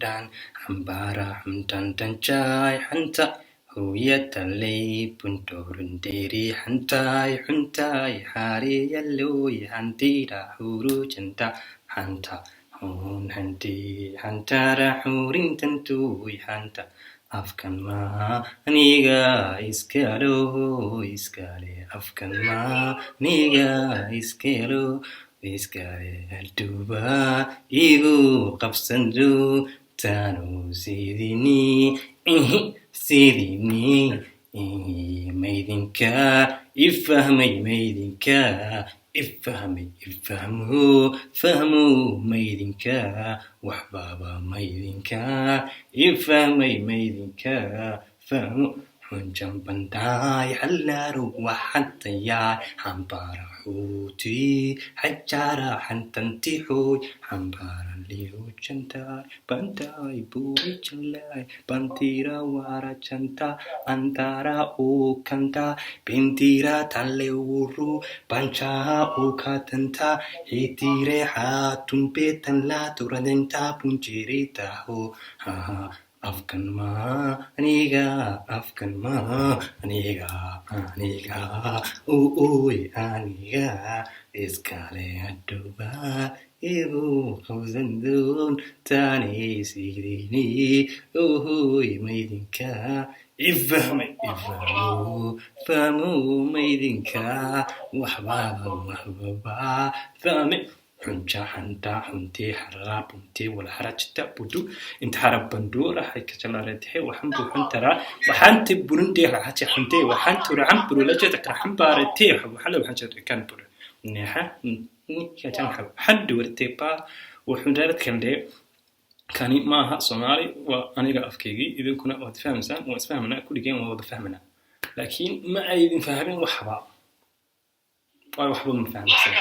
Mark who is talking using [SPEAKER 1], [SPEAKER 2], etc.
[SPEAKER 1] dan hambara hamdan danjai hanta huriyata lay punturun deri hantai huntai hari yaloi hantira huru janta hanta hun hanti hantara hurin tantui hanta afkan ma aniga iskale afkan ma aniga iskale alduba igu qabsandu tanu sidini maydinka ifahmay maydinka fahmu maydinka waxbaba maydinka ifahmay maydinka fahmu hunjan banday halaru waxantayay hambara xuti xajara xantantihoy hambara lihu jantay banday buri jalay bantira wara janta antara ukanta bintira tale uru banchaha ukatanta hitire hatun betan la turadenta punjirita ho ha afkan ma aniga aniga iskale aduba igu qabsandun tani sidini maydinka fahmu maydinka waxbaba fahme حنجا حنتا حنتي حراب حنتي ولا حرجتا بدو انت حرب بندورة هاي كجلارتي وحنبو حنترا وحنتي بروندي حاجة حنتي وحنتو رعم برو لجتك رحم بارتي وحلو حنجا كان برو نيحا كان حب حد ورتي با وحندارت كان دي كاني ماها صومالي وأنا أفكيجي إذا كنا وتفهم سان واسفهمنا كل جيم وضفهمنا لكن ما أيدين فاهمين وحبا وحبا من فهم سان